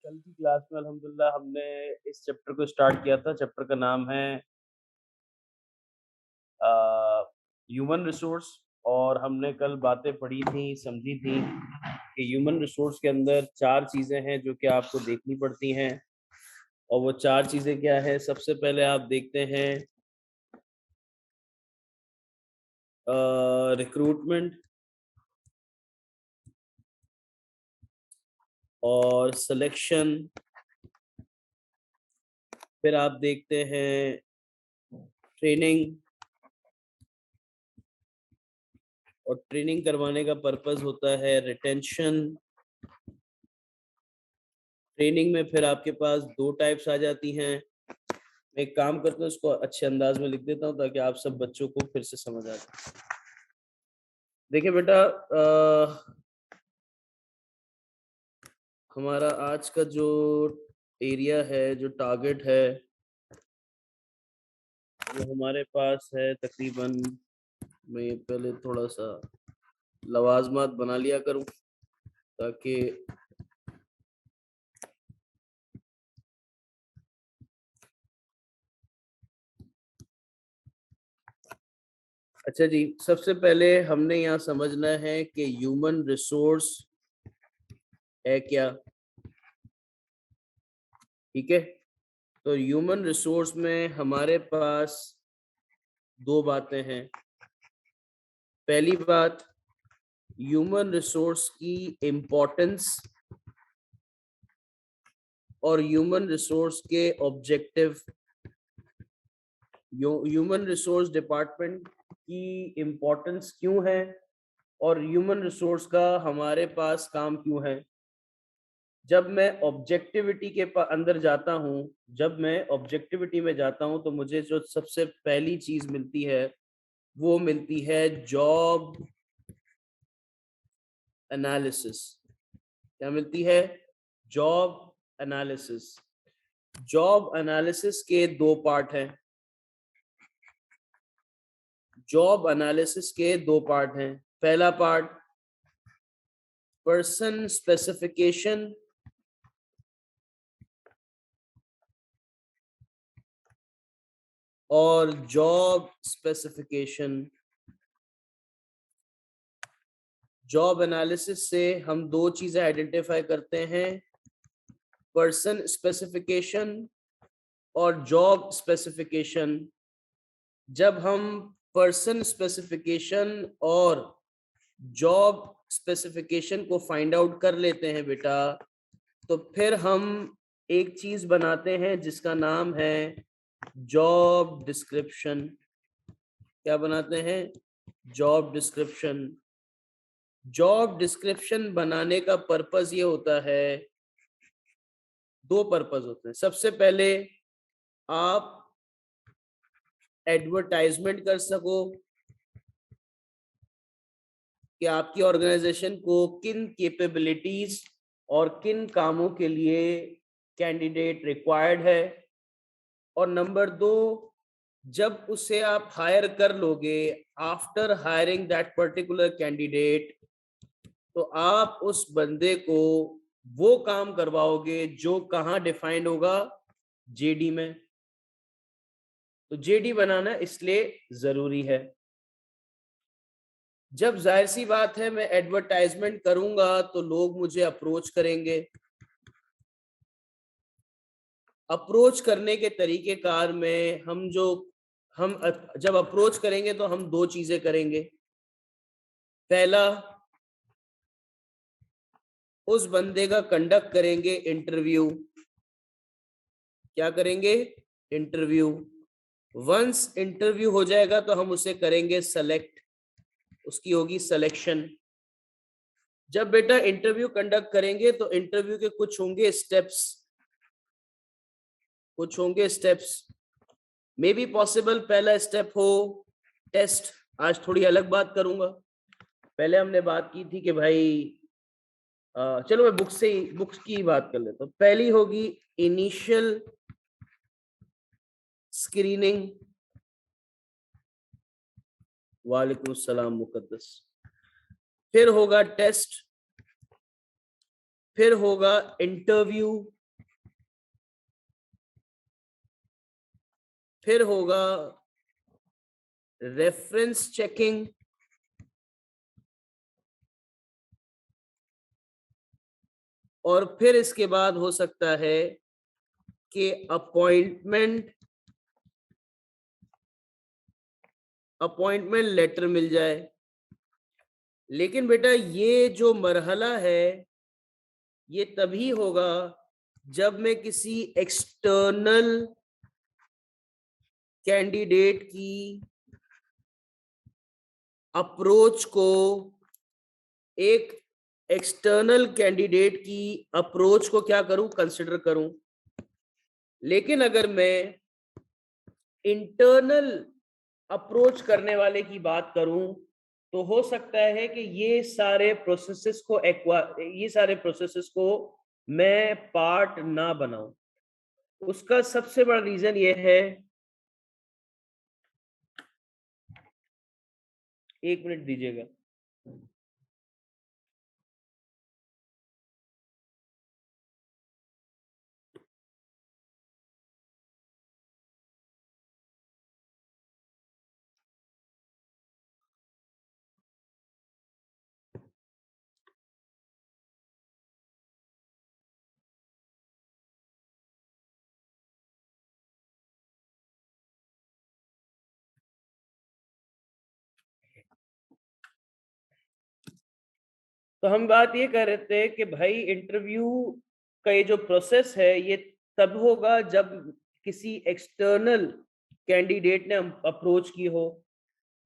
कल की क्लास में अल्हम्दुलिल्लाह हमने इस चैप्टर को स्टार्ट किया था। चैप्टर का नाम है ह्यूमन रिसोर्स। और हमने कल बातें पढ़ी थी, समझी थी कि ह्यूमन रिसोर्स के अंदर 4 चीज़ें हैं जो कि आपको देखनी पड़ती हैं। और वो 4 चीज़ें क्या हैं? सबसे पहले आप देखते हैं रिक्रूटमेंट और सिलेक्शन। फिर आप देखते हैं ट्रेनिंग, और ट्रेनिंग करवाने का पर्पस होता है रिटेंशन। ट्रेनिंग में फिर आपके पास 2 टाइप्स आ जाती हैं। मैं एक काम करता हूँ, इसको अच्छे अंदाज में लिख देता हूँ ताकि आप सब बच्चों को फिर से समझ आ जाए। देखिए बेटा, हमारा आज का जो एरिया है, जो टारगेट है, वो हमारे पास है तकरीबन। मैं पहले थोड़ा सा लवाजमात बना लिया करूँ ताकि अच्छा जी, सबसे पहले हमने यहाँ समझना है कि ह्यूमन रिसोर्स है क्या। ठीक है, तो ह्यूमन रिसोर्स में हमारे पास 2 बातें हैं। पहली बात, ह्यूमन रिसोर्स की इम्पोर्टेंस और ह्यूमन रिसोर्स के ऑब्जेक्टिव। ह्यूमन रिसोर्स डिपार्टमेंट की इम्पोर्टेंस क्यों है और ह्यूमन रिसोर्स का हमारे पास काम क्यों है। जब मैं ऑब्जेक्टिविटी के अंदर जाता हूं, जब मैं ऑब्जेक्टिविटी में जाता हूं, तो मुझे जो सबसे पहली चीज मिलती है वो मिलती है जॉब एनालिसिस। क्या मिलती है? Job analysis. जॉब एनालिसिस के 2 पार्ट हैं। जॉब एनालिसिस के 2 पार्ट हैं। पहला पार्ट पर्सन स्पेसिफिकेशन और जॉब स्पेसिफिकेशन। जॉब एनालिसिस से हम 2 चीजें आइडेंटिफाई करते हैं, पर्सन स्पेसिफिकेशन और जॉब स्पेसिफिकेशन। जब हम पर्सन स्पेसिफिकेशन और जॉब स्पेसिफिकेशन को फाइंड आउट कर लेते हैं बेटा, तो फिर हम एक चीज बनाते हैं जिसका नाम है जॉब डिस्क्रिप्शन। क्या बनाते हैं? Job description. जॉब डिस्क्रिप्शन बनाने का पर्पस ये होता है, 2 पर्पस होते हैं। सबसे पहले आप एडवर्टाइजमेंट कर सको कि आपकी ऑर्गेनाइजेशन को किन कैपेबिलिटीज और किन कामों के लिए कैंडिडेट रिक्वायर्ड है। और नंबर 2, जब उसे आप हायर कर लोगे, after hiring that particular candidate, तो आप उस बंदे को वो काम करवाओगे जो कहाँ डिफाइंड होगा? जेडी में। तो जेडी बनाना इसलिए जरूरी है। जब जाहिर सी बात है मैं एडवर्टाइजमेंट करूंगा तो लोग मुझे अप्रोच करेंगे। अप्रोच करने के तरीके कार में हम जब अप्रोच करेंगे तो हम 2 चीजें करेंगे। पहला, उस बंदे का कंडक्ट करेंगे इंटरव्यू। क्या करेंगे? इंटरव्यू। वंस इंटरव्यू हो जाएगा तो हम उसे करेंगे सेलेक्ट, उसकी होगी सिलेक्शन। जब बेटा इंटरव्यू कंडक्ट करेंगे तो इंटरव्यू के कुछ होंगे स्टेप्स, कुछ होंगे स्टेप्स। मे बी पॉसिबल पहला स्टेप हो टेस्ट। आज थोड़ी अलग बात करूंगा। पहले हमने बात की थी कि भाई चलो मैं बुक्स की बात कर लेता हूँ। पहली होगी इनिशियल स्क्रीनिंग। वालेकुम सलाम मुकद्दस। फिर होगा टेस्ट, फिर होगा इंटरव्यू, फिर होगा रेफरेंस चेकिंग, और फिर इसके बाद हो सकता है कि अपॉइंटमेंट लेटर मिल जाए। लेकिन बेटा ये जो मरहला है ये तभी होगा जब मैं किसी एक्सटर्नल कैंडिडेट की अप्रोच को एक एक्सटर्नल कैंडिडेट की अप्रोच को क्या करूं, कंसिडर करूं। लेकिन अगर मैं इंटरनल अप्रोच करने वाले की बात करूं तो हो सकता है कि ये सारे प्रोसेसेस को मैं पार्ट ना बनाऊं। उसका सबसे बड़ा रीजन ये है, 1 मिनट दीजिएगा। तो हम बात ये कर रहे थे कि भाई इंटरव्यू का ये जो प्रोसेस है ये तब होगा जब किसी एक्सटर्नल कैंडिडेट ने अप्रोच की हो।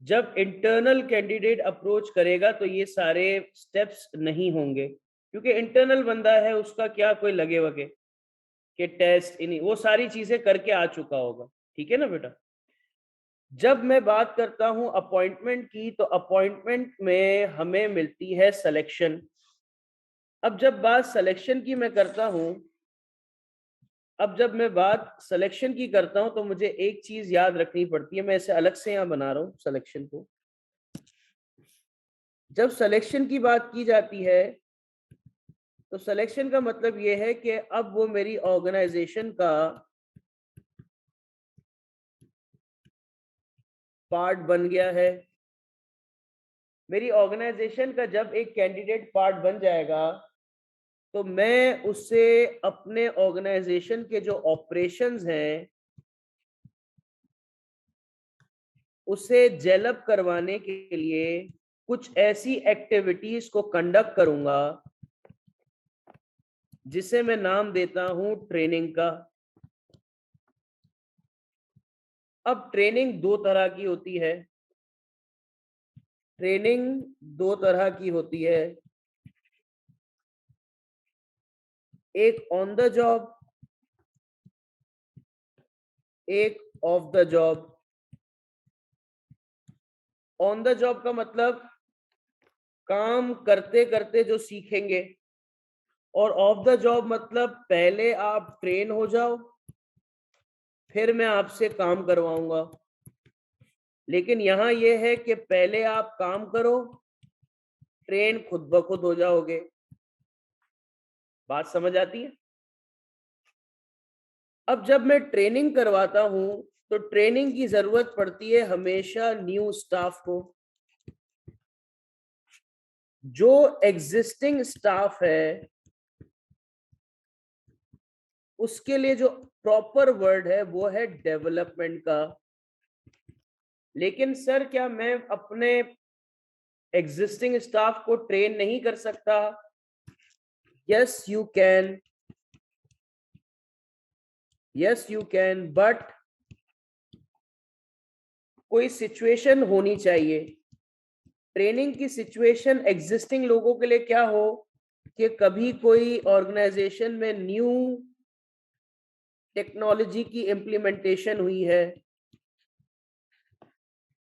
जब इंटरनल कैंडिडेट अप्रोच करेगा तो ये सारे स्टेप्स नहीं होंगे, क्योंकि इंटरनल बंदा है, उसका क्या कोई लगे वगे कि टेस्ट इन्हीं वो सारी चीजें करके आ चुका होगा। ठीक है ना बेटा। जब मैं बात करता हूं अपॉइंटमेंट की, तो अपॉइंटमेंट में हमें मिलती है सिलेक्शन। अब जब बात सिलेक्शन की मैं करता हूं अब जब मैं बात सिलेक्शन की करता हूं तो मुझे एक चीज याद रखनी पड़ती है। मैं इसे अलग से यहां बना रहा हूं सिलेक्शन को। जब सिलेक्शन की बात की जाती है तो सिलेक्शन का मतलब यह है कि अब वो मेरी ऑर्गेनाइजेशन का पार्ट बन गया है। मेरी ऑर्गेनाइजेशन का जब एक कैंडिडेट पार्ट बन जाएगा तो मैं उससे अपने ऑर्गेनाइजेशन के जो ऑपरेशंस हैं उसे जेलअप करवाने के लिए कुछ ऐसी एक्टिविटीज को कंडक्ट करूंगा जिसे मैं नाम देता हूं ट्रेनिंग का। अब ट्रेनिंग दो तरह की होती है। ट्रेनिंग दो तरह की होती है, एक ऑन द जॉब, एक of the job. On the job का मतलब काम करते करते जो सीखेंगे, और ऑफ द जॉब मतलब पहले आप ट्रेन हो जाओ फिर मैं आपसे काम करवाऊंगा। लेकिन यहां यह है कि पहले आप काम करो, ट्रेन खुद ब खुद हो जाओगे। बात समझ आती है। अब जब मैं ट्रेनिंग करवाता हूं तो ट्रेनिंग की जरूरत पड़ती है हमेशा न्यू स्टाफ को। जो एग्जिस्टिंग स्टाफ है उसके लिए जो प्रॉपर वर्ड है वो है डेवलपमेंट का। लेकिन सर क्या मैं अपने एग्जिस्टिंग स्टाफ को ट्रेन नहीं कर सकता? Yes you can, yes you can, but कोई सिचुएशन होनी चाहिए। ट्रेनिंग की सिचुएशन एग्जिस्टिंग लोगों के लिए क्या हो कि कभी कोई ऑर्गेनाइजेशन में न्यू टेक्नोलॉजी की इम्प्लीमेंटेशन हुई है,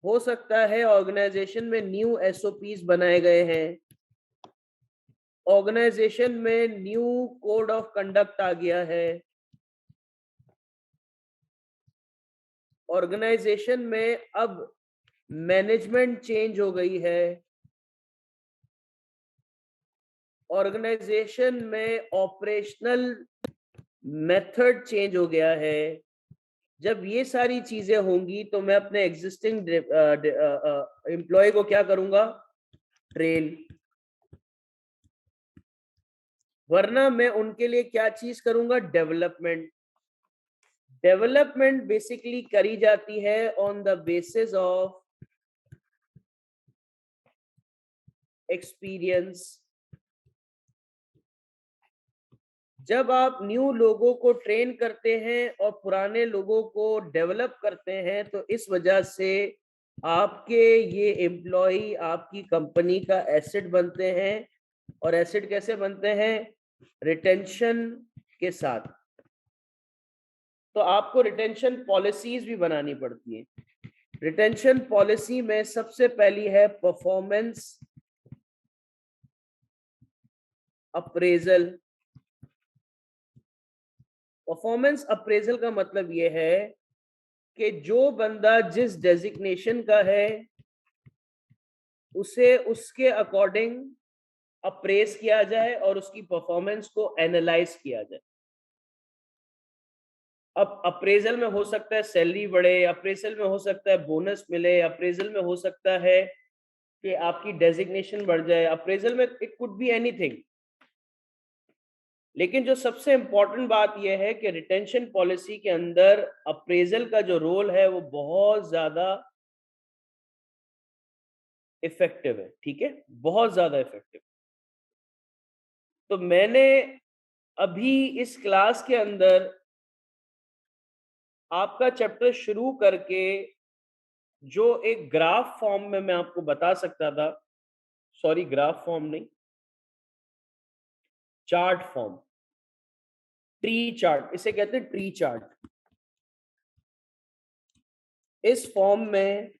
हो सकता है ऑर्गेनाइजेशन में न्यू एसओपीज बनाए गए हैं, ऑर्गेनाइजेशन में न्यू कोड ऑफ कंडक्ट आ गया है, ऑर्गेनाइजेशन में अब मैनेजमेंट चेंज हो गई है, ऑर्गेनाइजेशन में ऑपरेशनल मेथड चेंज हो गया है। जब ये सारी चीजें होंगी तो मैं अपने एग्जिस्टिंग एम्प्लॉय को क्या करूंगा, ट्रेन। वरना मैं उनके लिए क्या चीज करूंगा, डेवलपमेंट। डेवलपमेंट बेसिकली करी जाती है on the basis of experience. जब आप न्यू लोगों को ट्रेन करते हैं और पुराने लोगों को डेवलप करते हैं तो इस वजह से आपके ये एम्प्लॉय आपकी कंपनी का एसेट बनते हैं। और एसेट कैसे बनते हैं, रिटेंशन के साथ। तो आपको रिटेंशन पॉलिसीज भी बनानी पड़ती है। रिटेंशन पॉलिसी में सबसे पहली है परफॉर्मेंस अप्रेजल। परफॉर्मेंस अप्रेजल का मतलब यह है कि जो बंदा जिस डेजिग्नेशन का है उसे उसके अकॉर्डिंग अप्रेज किया जाए और उसकी परफॉर्मेंस को एनालाइज किया जाए। अब अप्रेजल में हो सकता है सैलरी बढ़े, अप्रेजल में हो सकता है बोनस मिले, अप्रेजल में हो सकता है कि आपकी डेजिग्नेशन बढ़ जाए, अप्रेजल में इट कुड बी एनीथिंग। लेकिन जो सबसे इंपॉर्टेंट बात यह है कि रिटेंशन पॉलिसी के अंदर अप्रेजल का जो रोल है वो बहुत ज्यादा इफेक्टिव है। ठीक है, बहुत ज्यादा इफेक्टिव। तो मैंने अभी इस क्लास के अंदर आपका चैप्टर शुरू करके जो एक ग्राफ फॉर्म में मैं आपको बता सकता था, सॉरी ग्राफ फॉर्म नहीं, चार्ट फॉर्म, ट्री चार्ट इसे कहते हैं, ट्री चार्ट। इस फॉर्म में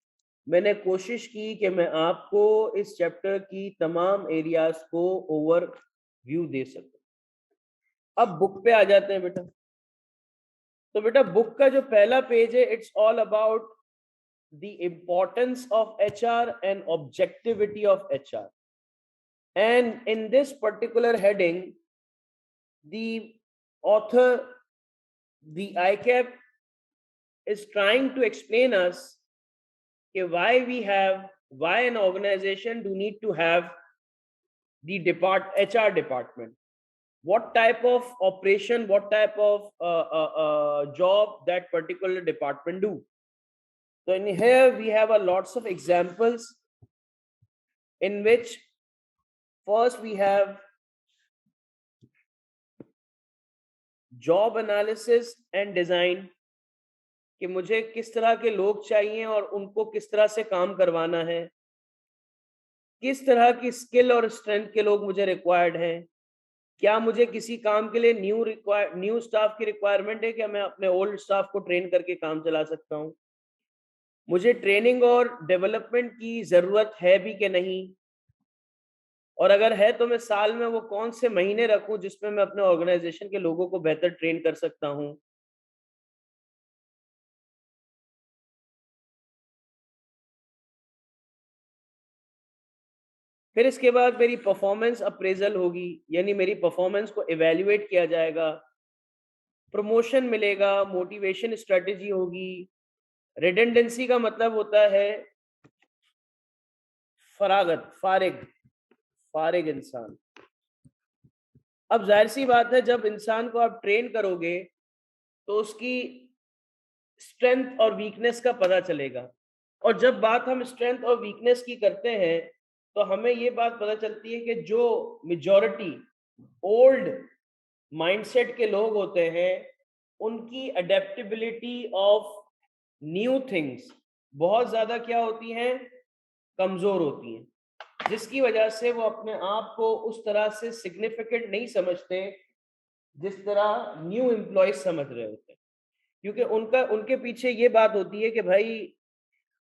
मैंने कोशिश की कि मैं आपको इस चैप्टर की तमाम एरियाज को ओवर व्यू दे सकूं। अब बुक पे आ जाते हैं बेटा। तो बेटा बुक का जो पहला पेज है, it's all about the importance of HR and objectivity of HR. And in this particular heading the author, the ICAP is trying to explain us why an organization do need to have the HR department. What type of operation, what type of job that particular department do. So in here we have a lots of examples in which first we have job analysis and design, कि मुझे किस तरह के लोग चाहिए और उनको किस तरह से काम करवाना है, किस तरह की स्किल और स्ट्रेंथ के लोग मुझे रिक्वायर्ड हैं, क्या मुझे किसी काम के लिए न्यू स्टाफ की रिक्वायरमेंट है, क्या मैं अपने ओल्ड स्टाफ को ट्रेन करके काम चला सकता हूं, मुझे ट्रेनिंग और डेवलपमेंट की जरूरत है भी कि नहीं, और अगर है तो मैं साल में वो कौन से महीने रखूं जिसमें मैं अपने ऑर्गेनाइजेशन के लोगों को बेहतर ट्रेन कर सकता हूं। फिर इसके बाद मेरी परफॉर्मेंस अप्रेजल होगी, यानी मेरी परफॉर्मेंस को इवेल्युएट किया जाएगा, प्रमोशन मिलेगा, मोटिवेशन स्ट्रेटेजी होगी। रिडेंडेंसी का मतलब होता है फरागत, फारिग, फारिग इंसान। अब जाहिर सी बात है जब इंसान को आप ट्रेन करोगे तो उसकी स्ट्रेंथ और वीकनेस का पता चलेगा। और जब बात हम स्ट्रेंथ और वीकनेस की करते हैं तो हमें ये बात पता चलती है कि जो मेजॉरिटी ओल्ड माइंडसेट के लोग होते हैं उनकी अडेप्टेबिलिटी ऑफ न्यू थिंग्स बहुत ज्यादा क्या होती हैं, कमजोर होती हैं, जिसकी वजह से वो अपने आप को उस तरह से सिग्निफिकेंट नहीं समझते जिस तरह न्यू एम्प्लॉयज समझ रहे होते हैं। क्योंकि उनके पीछे ये बात होती है कि भाई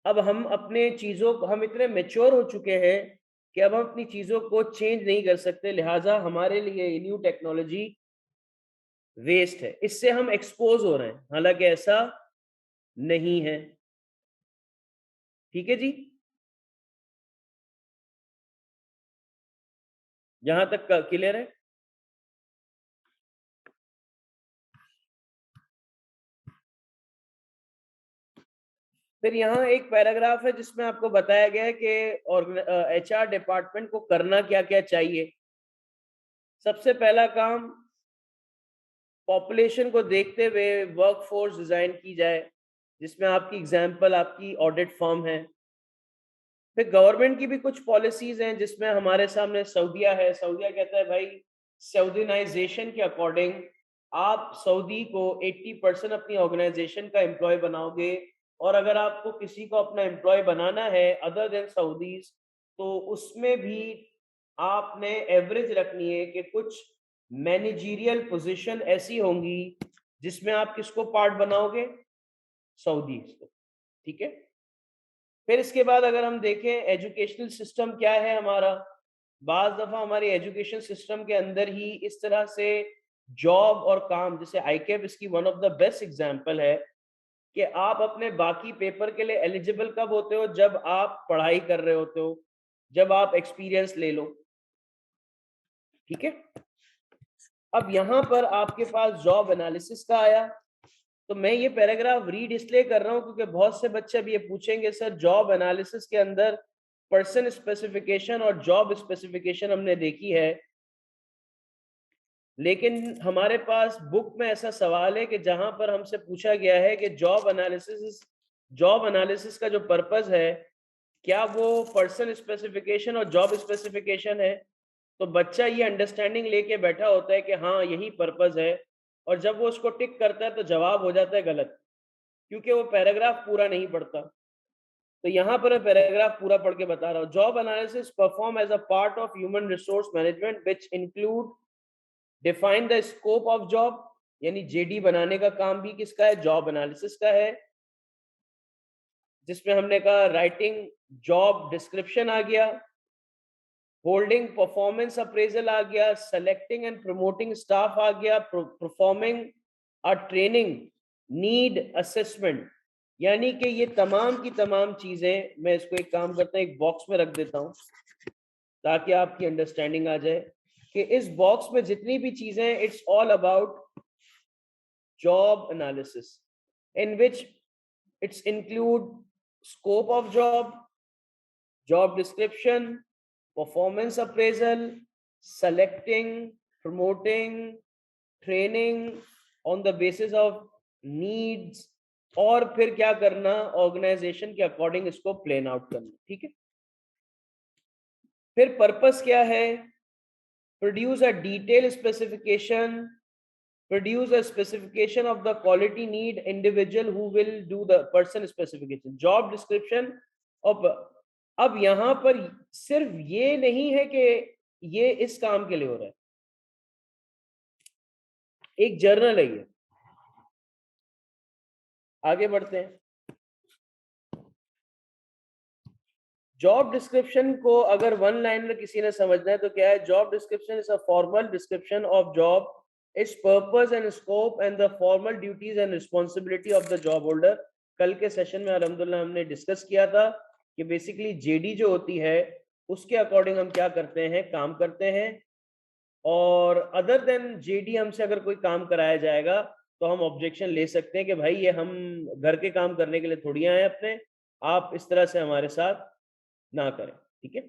अब हम अपने चीजों को, हम इतने मेच्योर हो चुके हैं कि अब हम अपनी चीजों को चेंज नहीं कर सकते, लिहाजा हमारे लिए न्यू टेक्नोलॉजी वेस्ट है, इससे हम एक्सपोज हो रहे हैं, हालांकि ऐसा नहीं है। ठीक है जी, यहां तक क्लियर है। फिर यहाँ एक पैराग्राफ है जिसमें आपको बताया गया है कि HR डिपार्टमेंट को करना क्या क्या चाहिए। सबसे पहला काम, पॉपुलेशन को देखते हुए वर्कफोर्स डिजाइन की जाए, जिसमें आपकी एग्जांपल आपकी ऑडिट फर्म है। फिर गवर्नमेंट की भी कुछ पॉलिसीज हैं, जिसमें हमारे सामने सऊदीया है। सऊदीया कहता है भाई, सऊदीनाइजेशन के अकॉर्डिंग आप सऊदी को 80% अपनी ऑर्गेनाइजेशन का एम्प्लॉय बनाओगे, और अगर आपको किसी को अपना एम्प्लॉय बनाना है अदर देन सऊदीज, तो उसमें भी आपने एवरेज रखनी है कि कुछ मैनेजरियल पोजीशन ऐसी होंगी जिसमें आप किसको पार्ट बनाओगे, सऊदीज को। ठीक है। फिर इसके बाद अगर हम देखें एजुकेशनल सिस्टम क्या है हमारा, बाज दफा हमारी एजुकेशन सिस्टम के अंदर ही इस तरह से जॉब और काम, जैसे आईकेप इसकी one of the best example है कि आप अपने बाकी पेपर के लिए एलिजिबल कब होते हो, जब आप पढ़ाई कर रहे होते हो, जब आप एक्सपीरियंस ले लो। ठीक है। अब यहाँ पर आपके पास जॉब एनालिसिस का आया, तो मैं ये पैराग्राफ रीड इसलिए कर रहा हूँ क्योंकि बहुत से बच्चे अब ये पूछेंगे सर जॉब एनालिसिस के अंदर पर्सन स्पेसिफिकेशन और जॉब स्पेसिफिकेशन हमने देखी है, लेकिन हमारे पास बुक में ऐसा सवाल है कि जहां पर हमसे पूछा गया है कि जॉब एनालिसिस का जो पर्पस है, क्या वो पर्सन स्पेसिफिकेशन और जॉब स्पेसिफिकेशन है। तो बच्चा ये अंडरस्टैंडिंग लेके बैठा होता है कि हाँ यही पर्पस है, और जब वो उसको टिक करता है तो जवाब हो जाता है गलत, क्योंकि वो पैराग्राफ पूरा नहीं पढ़ता। तो यहाँ पर मैं पैराग्राफ पूरा पढ़ के बता रहा हूँ। Job analysis perform as a part of human resource management which include define the scope of job, यानी जेडी बनाने का काम भी किसका है, जॉब एनालिसिस का है, जिसमें हमने कहा राइटिंग जॉब डिस्क्रिप्शन आ गया, होल्डिंग परफॉर्मेंस अप्रेजल आ गया, सेलेक्टिंग एंड प्रमोटिंग स्टाफ आ गया, performing a training need assessment. यानी कि ये तमाम की तमाम चीजें, मैं इसको एक काम करता हूँ एक बॉक्स में रख देता हूँ ताकि आपकी अंडरस्टैंडिंग आ जाए कि इस बॉक्स में जितनी भी चीजें, it's all about job analysis, in which it's include scope of job description, performance appraisal, selecting, promoting, training on the basis of needs, और फिर क्या करना, ऑर्गेनाइजेशन के अकॉर्डिंग इसको प्लान आउट करना। ठीक है। फिर पर्पस क्या है, produce a detail specification, produce a specification of the quality need individual who will do the person specification, job description of। अब यहां पर सिर्फ ये नहीं है कि ये इस काम के लिए हो रहा है, एक जर्नल है ये। आगे बढ़ते हैं। जॉब डिस्क्रिप्शन को अगर वन लाइनर किसी ने समझना है तो क्या है, job description is a formal description of job, it's purpose and scope and the formal duties and responsibility of the job holder. कल के सेशन में अल्हम्दुलिल्लाह हमने डिस्कस किया था कि बेसिकली जेडी जो होती है उसके अकॉर्डिंग हम क्या करते हैं, काम करते हैं, और अदर देन जेडी हमसे अगर कोई काम कराया जाएगा तो हम ऑब्जेक्शन ले सकते हैं कि भाई ये हम घर के काम करने के लिए थोड़ी आए अपने, आप इस तरह से हमारे साथ ना करें। ठीक है।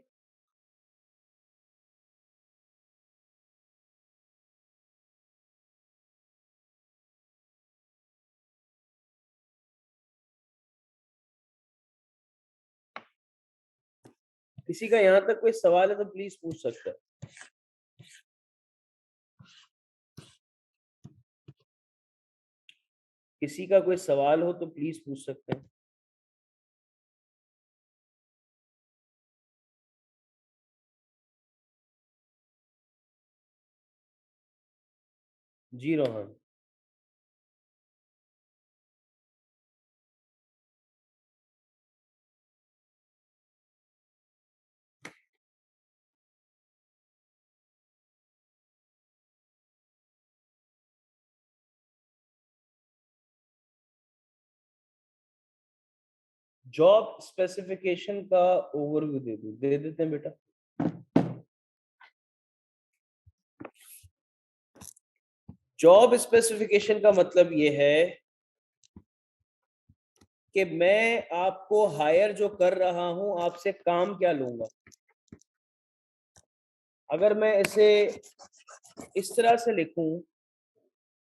किसी का यहाँ तक कोई सवाल है तो प्लीज पूछ सकते हैं। किसी का कोई सवाल हो तो प्लीज पूछ सकते हैं। जी रोहन। जॉब स्पेसिफिकेशन का ओवरव्यू दे देते हैं बेटा। जॉब स्पेसिफिकेशन का मतलब ये है कि मैं आपको हायर जो कर रहा हूं आपसे काम क्या लूंगा। अगर मैं इसे इस तरह से लिखूं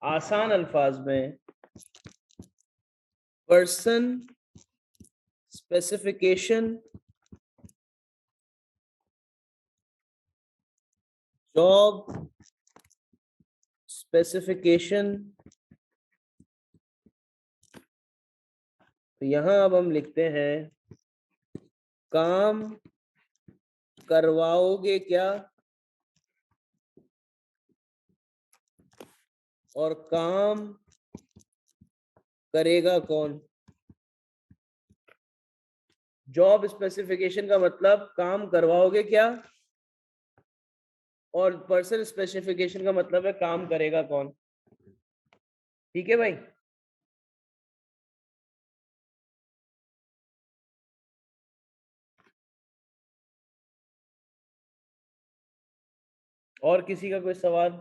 आसान अल्फाज में, पर्सन स्पेसिफिकेशन, जॉब स्पेसिफिकेशन, तो यहां अब हम लिखते हैं काम करवाओगे क्या और काम करेगा कौन। जॉब स्पेसिफिकेशन का मतलब काम करवाओगे क्या, और पर्सन स्पेसिफिकेशन का मतलब है काम करेगा कौन। ठीक है भाई। और किसी का कोई सवाल।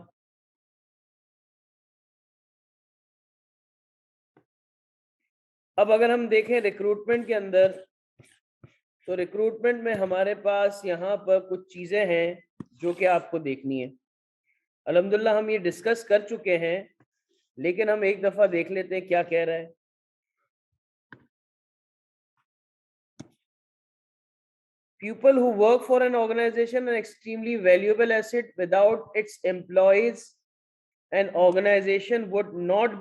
अब अगर हम देखें रिक्रूटमेंट के अंदर, तो रिक्रूटमेंट में हमारे पास यहाँ पर कुछ चीजें हैं जो कि आपको देखनी है। अल्हम्दुलिल्लाह हम ये डिस्कस कर चुके हैं, लेकिन हम एक दफा देख लेते हैं क्या कह रहा है। People who work for an organization are extremely valuable asset. Without its employees, an organization would not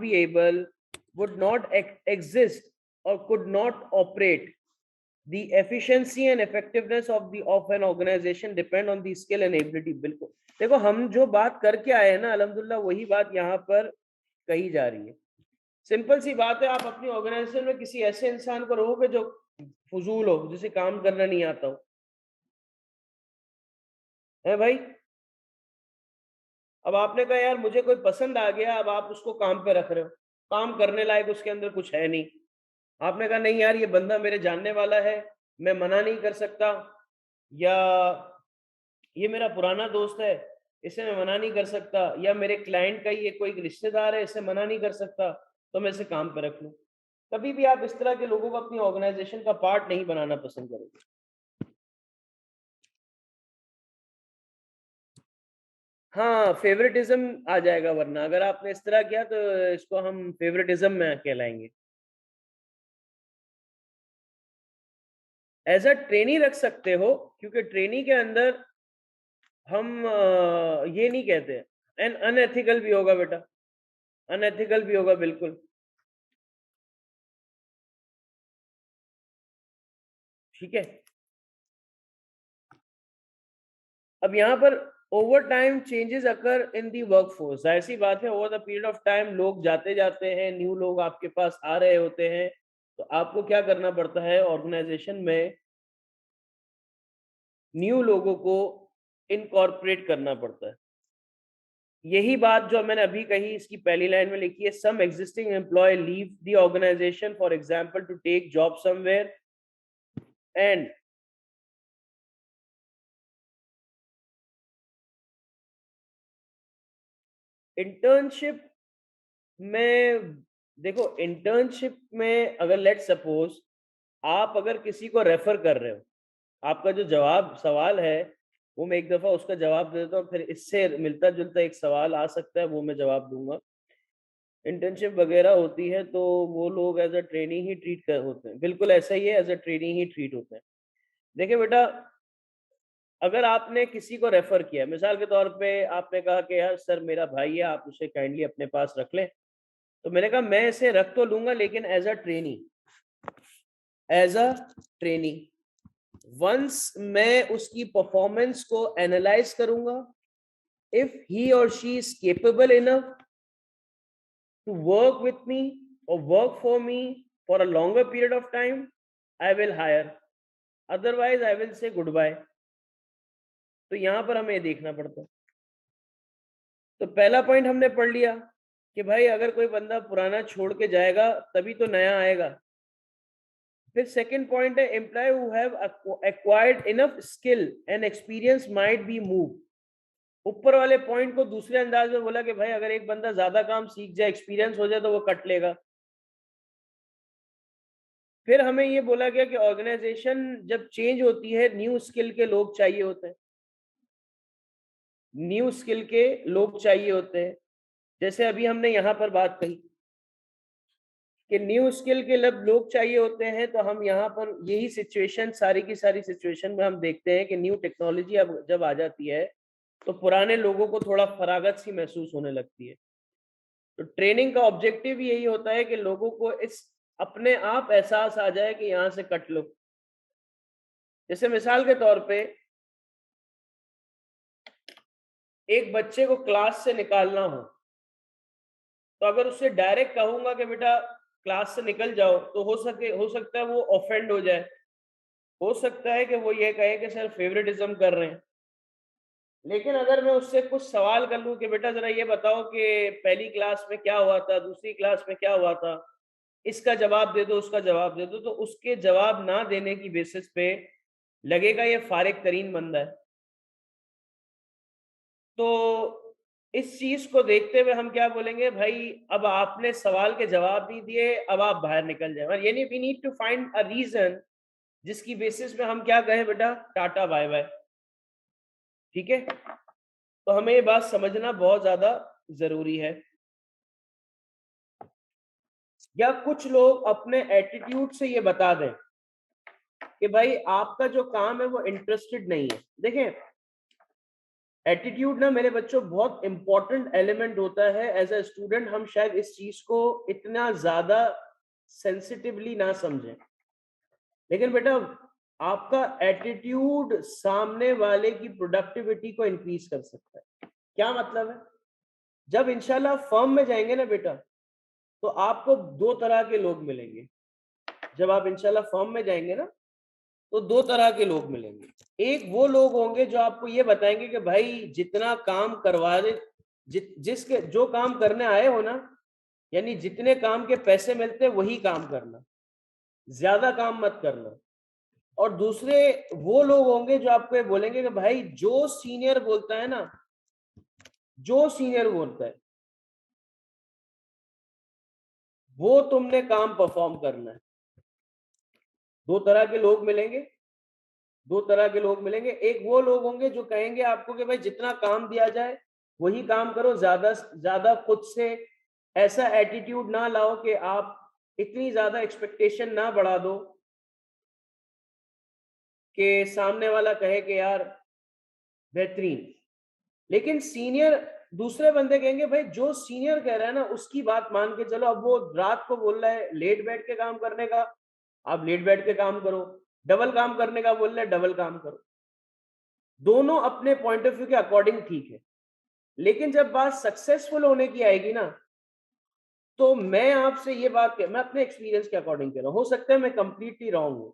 exist or could not operate. The efficiency and effectiveness of an organization depend on the skill and ability. बिल्कुल देखो, हम जो बात करके आए हैं ना, अल्हम्दुलिल्लाह वही बात यहाँ पर कही जा रही है। सिंपल सी बात है, आप अपनी ऑर्गेनाइजेशन में किसी ऐसे इंसान को रखोगे जो फजूल हो, जिसे काम करना नहीं आता हो, है भाई। अब आपने कहा यार मुझे कोई पसंद आ गया, अब आप उसको काम पे रख रहे हो, काम करने लायक उसके अंदर कुछ है नहीं। आपने कहा नहीं यार ये बंदा मेरे जानने वाला है, मैं मना नहीं कर सकता, या ये मेरा पुराना दोस्त है, इसे मैं मना नहीं कर सकता, या मेरे क्लाइंट का ये कोई रिश्तेदार है, इसे मना नहीं कर सकता, तो मैं इसे काम पे रख लूं। कभी भी आप इस तरह के लोगों को अपनी ऑर्गेनाइजेशन का पार्ट नहीं बनाना पसंद करोगे। हाँ, फेवरेटिज्म आ जाएगा, वरना अगर आपने इस तरह किया तो इसको हम फेवरेटिज्म में कहलाएंगे। एज अ ट्रेनी रख सकते हो, क्योंकि ट्रेनी के अंदर हम ये नहीं कहते। एंड अनएथिकल भी होगा बेटा, अनएथिकल भी होगा बिल्कुल। ठीक है। अब यहाँ पर ओवर टाइम चेंजेस अकर इन दी वर्कफोर्स, जाहिर सी बात है over the period of time लोग जाते जाते हैं, न्यू लोग आपके पास आ रहे होते हैं, तो आपको क्या करना पड़ता है ऑर्गेनाइजेशन में, न्यू लोगों को इनकॉर्पोरेट करना पड़ता है। यही बात जो मैंने अभी कही इसकी पहली लाइन में लिखी है, some existing employ leave the organisation for example to take job somewhere and internship में। देखो इंटर्नशिप में अगर लेट सपोज आप अगर किसी को रेफर कर रहे हो, आपका जो जवाब सवाल है वो मैं एक दफा उसका जवाब दे देता हूँ, फिर इससे मिलता जुलता एक सवाल आ सकता है वो मैं जवाब दूंगा। इंटर्नशिप वगैरह होती है तो वो लोग एज अ ट्रेनिंग ही ट्रीट कर होते हैं, बिल्कुल ऐसा ही है, एज अ ट्रेनिंग ही ट्रीट होते हैं। देखिए बेटा, अगर आपने किसी को रेफर किया, मिसाल के तौर पे आपने कहा कि यार सर मेरा भाई है, आप उसे काइंडली अपने पास रख लें, तो मैंने कहा मैं इसे रख तो लूंगा लेकिन as a trainee, as a trainee. Once मैं उसकी परफॉर्मेंस को एनालाइज करूंगा, इफ ही और she is capable enough to work with me और work for me for a longer period of time, I will hire, otherwise I will say goodbye. तो यहां पर हमें देखना पड़ता है। तो पहला पॉइंट हमने पढ़ लिया कि भाई अगर कोई बंदा पुराना छोड़ के जाएगा तभी तो नया आएगा। फिर सेकंड पॉइंट है, employ who have acquired enough skill and experience might be move. ऊपर वाले पॉइंट को दूसरे अंदाज में बोला कि भाई अगर एक बंदा ज्यादा काम सीख जाए, एक्सपीरियंस हो जाए, तो वो कट लेगा। फिर हमें ये बोला गया कि ऑर्गेनाइजेशन जब चेंज होती है, न्यू स्किल के लोग चाहिए होते हैं, न्यू स्किल के लोग चाहिए होते हैं। जैसे अभी हमने यहाँ पर बात कही कि न्यू स्किल के लोग चाहिए होते हैं, तो हम यहाँ पर यही सिचुएशन, सारी की सारी सिचुएशन में हम देखते हैं कि न्यू टेक्नोलॉजी अब जब आ जाती है तो पुराने लोगों को थोड़ा फरागत सी महसूस होने लगती है। तो ट्रेनिंग का ऑब्जेक्टिव यही होता है कि लोगों को इस अपने आप एहसास आ जाए कि यहाँ से कट लो। जैसे मिसाल के तौर पे एक बच्चे को क्लास से निकालना हो, तो अगर उससे डायरेक्ट कहूंगा कि बेटा क्लास से निकल जाओ, तो हो सकता है वो ऑफेंड हो जाए, हो सकता है कि वो ये कहे कि सर फेवरेटिज्म कर रहे हैं। लेकिन अगर मैं उससे कुछ सवाल कर लूं कि बेटा जरा ये बताओ कि पहली क्लास में क्या हुआ था, दूसरी क्लास में क्या हुआ था, इसका जवाब दे दो, उसका जवाब दे दो, तो उसके जवाब ना देने की बेसिस पे लगेगा ये फारिग तरीन बंदा है। तो इस चीज को देखते हुए हम क्या बोलेंगे, भाई अब आपने सवाल के जवाब नहीं दिए, अब आप बाहर निकल जाए। यानी we need to find a reason जिसकी बेसिस पे हम क्या कहें, बेटा टाटा बाय बाय। ठीक है, तो हमें ये बात समझना बहुत ज्यादा जरूरी है। या कुछ लोग अपने एटीट्यूड से ये बता दें कि भाई आपका जो काम है वो इंटरेस्टेड नहीं है। देखें, एटीट्यूड ना मेरे बच्चों बहुत इंपॉर्टेंट एलिमेंट होता है। एज अ स्टूडेंट हम शायद इस चीज को इतना ज्यादा सेंसिटिवली ना समझें, लेकिन बेटा आपका एटीट्यूड सामने वाले की प्रोडक्टिविटी को इंक्रीज कर सकता है। क्या मतलब है, जब इंशाल्लाह फर्म में जाएंगे ना बेटा, तो आपको दो तरह के लोग मिलेंगे। जब आप इंशाल्लाह फर्म में जाएंगे ना, तो दो तरह के लोग मिलेंगे। एक वो लोग होंगे जो आपको ये बताएंगे कि भाई जितना काम करवा दे, जिसके जो काम करने आए हो ना, यानी जितने काम के पैसे मिलते हैं वही काम करना, ज्यादा काम मत करना। और दूसरे वो लोग होंगे जो आपको ये बोलेंगे कि भाई जो सीनियर बोलता है ना, जो सीनियर बोलता है वो तुमने काम परफॉर्म करना है। दो तरह के लोग मिलेंगे, दो तरह के लोग मिलेंगे। एक वो लोग होंगे जो कहेंगे आपको कि भाई जितना काम दिया जाए वही काम करो, ज्यादा ज्यादा खुद से ऐसा एटीट्यूड ना लाओ कि आप इतनी ज्यादा एक्सपेक्टेशन ना बढ़ा दो कि सामने वाला कहे कि यार बेहतरीन। लेकिन सीनियर, दूसरे बंदे कहेंगे भाई जो सीनियर कह रहा है ना उसकी बात मान के चलो। अब वो रात को बोल रहा है लेट बैठ के काम करने का, आप लेट बैठ के काम करो। डबल काम करने का बोल रहा है, डबल काम करो। दोनों अपने पॉइंट ऑफ व्यू के अकॉर्डिंग ठीक है, लेकिन जब बात सक्सेसफुल होने की आएगी ना, तो मैं आपसे ये बात मैं अपने एक्सपीरियंस के अकॉर्डिंग कह रहा हूं, हो सकता है मैं कंप्लीटली रॉन्ग हूं,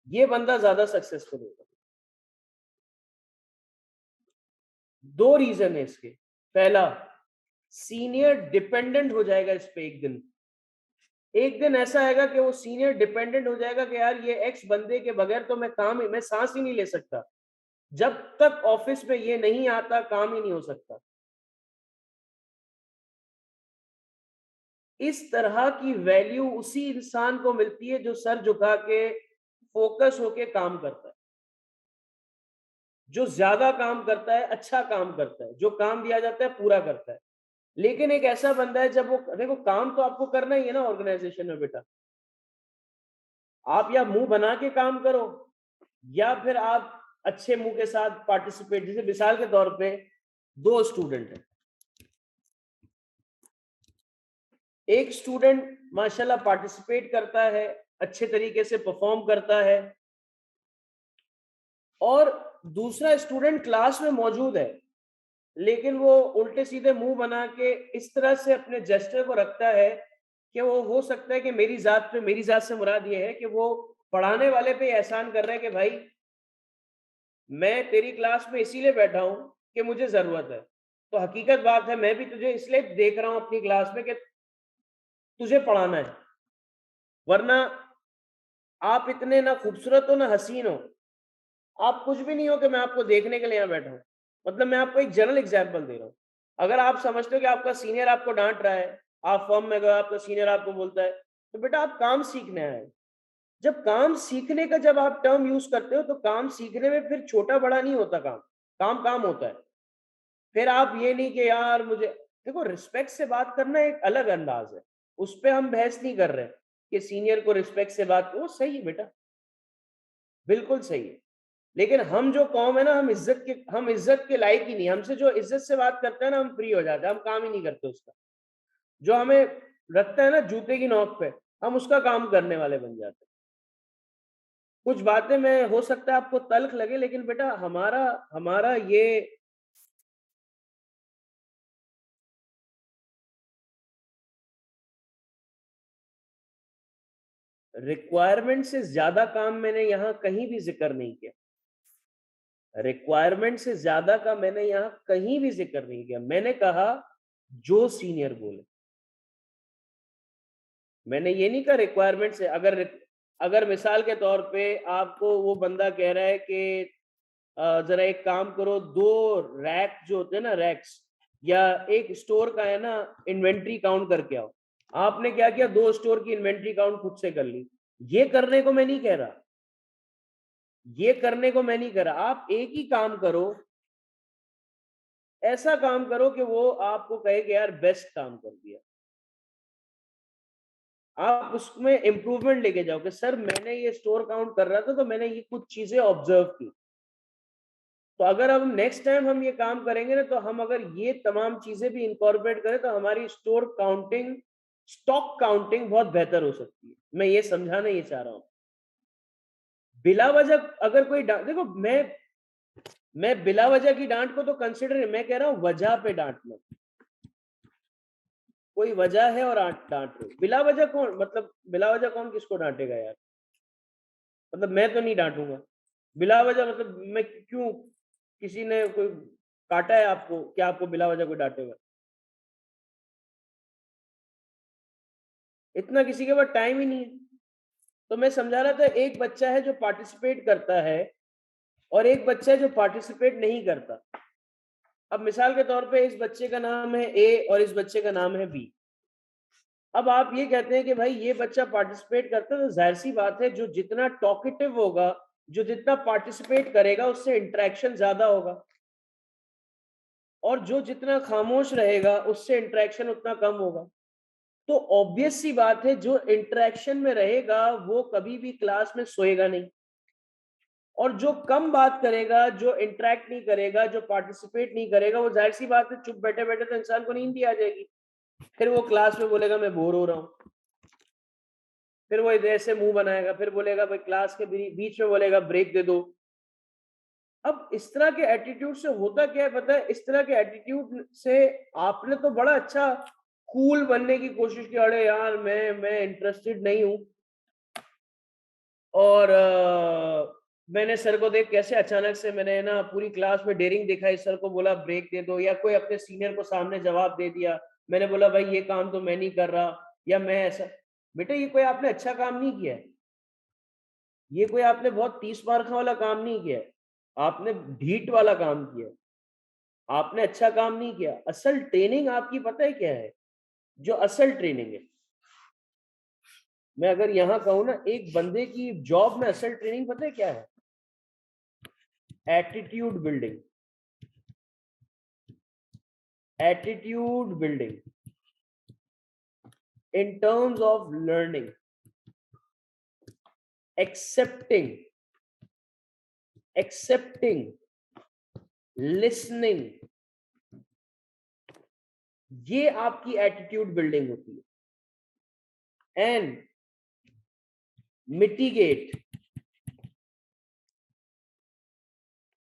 ये बंदा ज्यादा सक्सेसफुल होगा। दो रीजन है इसके। पहला, सीनियर डिपेंडेंट हो जाएगा इस पे। एक दिन ऐसा आएगा कि वो सीनियर डिपेंडेंट हो जाएगा कि यार ये एक्स बंदे के बगैर तो मैं सांस ही नहीं ले सकता। जब तक ऑफिस में ये नहीं आता काम ही नहीं हो सकता। इस तरह की वैल्यू उसी इंसान को मिलती है जो सर झुका के फोकस होके काम करता है, जो ज्यादा काम करता है, अच्छा काम करता है, जो काम दिया जाता है पूरा करता है। लेकिन एक ऐसा बंदा है, जब वो देखो काम तो आपको करना ही है ना ऑर्गेनाइजेशन में बेटा, आप या मुंह बना के काम करो या फिर आप अच्छे मुंह के साथ पार्टिसिपेट। जैसे मिसाल के तौर पे दो स्टूडेंट है, एक स्टूडेंट माशाल्लाह पार्टिसिपेट करता है, अच्छे तरीके से परफॉर्म करता है, और दूसरा स्टूडेंट क्लास में मौजूद है लेकिन वो उल्टे सीधे मुंह बना के इस तरह से अपने जेस्चर को रखता है कि वो हो सकता है कि मेरी जात से मुराद ये है कि वो पढ़ाने वाले पे एहसान कर रहे हैं कि भाई मैं तेरी क्लास में इसीलिए बैठा हूं कि मुझे जरूरत है। तो हकीकत बात है मैं भी तुझे इसलिए देख रहा हूं अपनी क्लास में कि तुझे पढ़ाना है, वरना आप इतने ना खूबसूरत हो ना हसीन हो, आप कुछ भी नहीं हो कि मैं आपको देखने के लिए यहाँ बैठा हूँ। मतलब मैं आपको एक जनरल एग्जांपल दे रहा हूँ। अगर आप समझते हो कि आपका सीनियर आपको डांट रहा है, आप फर्म में गए, आपका सीनियर आपको बोलता है तो बेटा आप काम सीखने आए। जब काम सीखने का जब आप टर्म यूज करते हो तो काम सीखने में फिर छोटा बड़ा नहीं होता, काम काम काम होता है। फिर आप ये नहीं कि यार मुझे, देखो रिस्पेक्ट से बात करना एक अलग अंदाज है, उस पर हम बहस नहीं कर रहे कि सीनियर को रिस्पेक्ट से बात करो, सही है बेटा, बिल्कुल सही है। लेकिन हम जो कौम है ना, हम इज्जत के लायक ही नहीं। हमसे जो इज्जत से बात करता है ना, हम फ्री हो जाते हैं, हम काम ही नहीं करते उसका। जो हमें रखता है ना जूते की नोक पे, हम उसका काम करने वाले बन जाते हैं। कुछ बातें में हो सकता है आपको तल्ख लगे, लेकिन बेटा हमारा हमारा ये रिक्वायरमेंट से ज्यादा काम मैंने यहाँ कहीं भी जिक्र नहीं किया। रिक्वायरमेंट से ज्यादा का मैंने यहाँ कहीं भी जिक्र नहीं किया। मैंने कहा जो सीनियर बोले। मैंने ये नहीं कहा रिक्वायरमेंट से, अगर मिसाल के तौर पे आपको वो बंदा कह रहा है कि जरा एक काम करो, 2 रैक जो होते हैं ना, रैक्स, या एक स्टोर का है ना, इन्वेंट्री काउंट करके आओ। आपने क्या किया, 2 स्टोर की इन्वेंट्री काउंट खुद से कर ली। ये करने को मैं नहीं कह रहा, ये करने को मैं नहीं कह रहा। आप एक ही काम करो, ऐसा काम करो कि वो आपको कहे कि यार बेस्ट काम कर दिया। आप उसमें इंप्रूवमेंट लेके जाओ कि सर मैंने ये स्टोर काउंट कर रहा था तो मैंने ये कुछ चीजें ऑब्जर्व की। तो अगर अब नेक्स्ट टाइम हम ये काम करेंगे ना, तो हम अगर ये तमाम चीजें भी इंकॉर्पोरेट करें तो हमारी स्टोर काउंटिंग, स्टॉक काउंटिंग बहुत बेहतर हो सकती है। मैं ये समझाना ये चाह रहा हूँ। बिला वजह अगर कोई देखो, मैं बिला वजह की डांट को तो कंसिडर, मैं कह रहा हूँ वजह पे डांटना। कोई वजह है और डांट रहे हो। बिला वजह कौन, मतलब बिला वजह कौन किसको डांटेगा यार? मतलब मैं तो नहीं डांटूंगा बिला वजह। मतलब मैं क्यों, किसी ने कोई काटा है आपको, क्या आपको बिला वजह कोई डांटेगा? इतना किसी के पास टाइम ही नहीं है। तो मैं समझा रहा था, एक बच्चा है जो पार्टिसिपेट करता है और एक बच्चा है जो पार्टिसिपेट नहीं करता। अब मिसाल के तौर पे इस बच्चे का नाम है ए और इस बच्चे का नाम है बी। अब आप ये कहते हैं कि भाई ये बच्चा पार्टिसिपेट करता है, तो जाहिर सी बात है जो जितना टॉकेटिव होगा, जो जितना पार्टिसिपेट करेगा, उससे इंटरेक्शन ज्यादा होगा, और जो जितना खामोश रहेगा उससे इंटरेक्शन उतना कम होगा। तो ऑब्वियस सी बात है, जो इंटरेक्शन में रहेगा वो कभी भी क्लास में सोएगा नहीं, और जो कम बात करेगा, जो इंटरेक्ट नहीं करेगा, जो पार्टिसिपेट नहीं करेगा, वो जाहिर सी बात है चुप बैठे बैठे तो इंसान को नींद भी आ जाएगी। फिर वो क्लास में बोलेगा मैं बोर हो रहा हूँ, फिर वो इधर से मुंह बनाएगा, फिर बोलेगा भाई क्लास के बीच में बोलेगा ब्रेक दे दो। अब इस तरह के एटीट्यूड से होता क्या है पता है? इस तरह के एटीट्यूड से आपने तो बड़ा अच्छा कूल बनने की कोशिश की, अरे यार मैं इंटरेस्टेड नहीं हूं, और मैंने सर को देख कैसे अचानक से मैंने ना पूरी क्लास में डेयरिंग दिखाई, सर को बोला ब्रेक दे दो, या कोई अपने सीनियर को सामने जवाब दे दिया, मैंने बोला भाई ये काम तो मैं नहीं कर रहा, या मैं ऐसा। बेटा ये कोई आपने अच्छा काम नहीं किया है, ये कोई आपने बहुत 30 मार्क वाला काम नहीं किया है, आपने ढीठ वाला काम किया है, आपने अच्छा काम नहीं किया। असल ट्रेनिंग आपकी पता है क्या है? जो असल ट्रेनिंग है, मैं अगर यहाँ कहूँ ना, एक बंदे की जॉब में असल ट्रेनिंग पता है क्या है? Attitude building. Attitude building in terms of learning, accepting, listening, ये आपकी एटीट्यूड बिल्डिंग होती है। And mitigate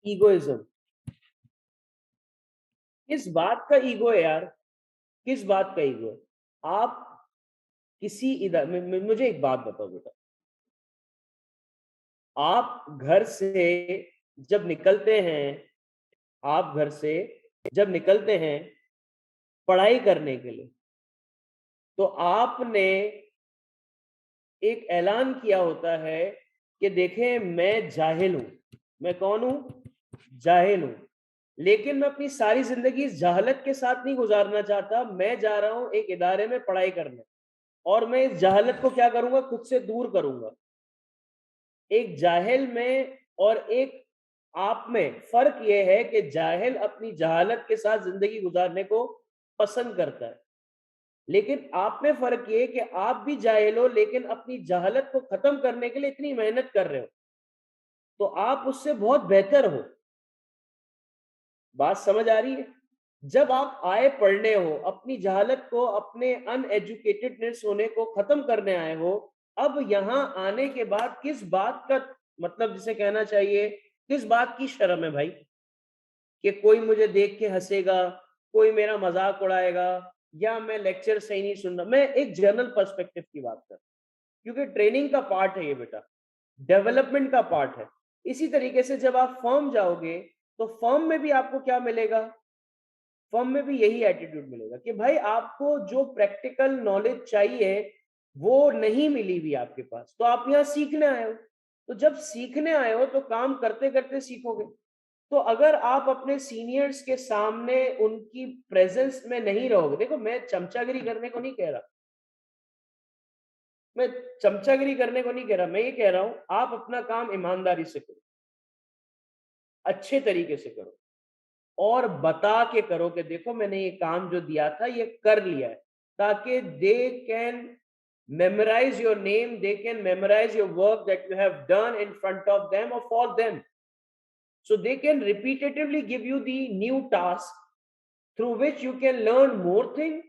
egoism. किस बात का ईगो है यार? किस बात का ईगो है? आप किसी इधर मुझे एक बात बताओ बेटा, आप घर से जब निकलते हैं, आप घर से जब निकलते हैं पढ़ाई करने के लिए, तो आपने एक ऐलान किया होता है कि देखें मैं जाहिल हूं। मैं कौन हूं? जाहिल हूं। लेकिन मैं अपनी सारी जिंदगी इस जहालत के साथ नहीं गुजारना चाहता, मैं जा रहा हूं एक इदारे में पढ़ाई करने। और मैं इस जहालत को क्या करूंगा, खुद से दूर करूंगा। एक जाहिल में और एक आप में फर्क यह है कि जाहिल अपनी जहालत के साथ जिंदगी गुजारने को पसंद करता है, लेकिन आप में फर्क ये है कि आप भी जाहिल हो लेकिन अपनी जहालत को खत्म करने के लिए इतनी मेहनत कर रहे हो, तो आप उससे बहुत बेहतर हो। बात समझ आ रही है? जब आप आए पढ़ने हो, अपनी जहालत को, अपने अनएजुकेटेडनेस होने को खत्म करने आए हो, अब यहां आने के बाद किस बात का, मतलब जिसे कहना चाहिए, किस बात की शर्म है भाई कि कोई मुझे देख के हंसेगा, कोई मेरा मजाक उड़ाएगा, या मैं लेक्चर सही नहीं सुन रहा। मैं एक जनरल पर्सपेक्टिव की बात कर, क्योंकि ट्रेनिंग का पार्ट है ये बेटा, डेवलपमेंट का पार्ट है। इसी तरीके से जब आप फर्म जाओगे तो फर्म में भी आपको क्या मिलेगा, फर्म में भी यही एटीट्यूड मिलेगा कि भाई आपको जो प्रैक्टिकल नॉलेज चाहिए वो नहीं मिली भी आपके पास, तो आप यहाँ सीखने आए हो। तो जब सीखने आए हो तो काम करते करते सीखोगे। तो अगर आप अपने सीनियर्स के सामने उनकी प्रेजेंस में नहीं रहोगे, देखो मैं चमचागिरी करने को नहीं कह रहा, मैं चमचागिरी करने को नहीं कह रहा, मैं ये कह रहा हूं आप अपना काम ईमानदारी से करो, अच्छे तरीके से करो, और बता के करो कि देखो मैंने ये काम जो दिया था ये कर लिया है, ताकि they can memorize your name, they can memorize your work that you have done in front of them or for them, so they can repetitively give you the new task through which you can learn more things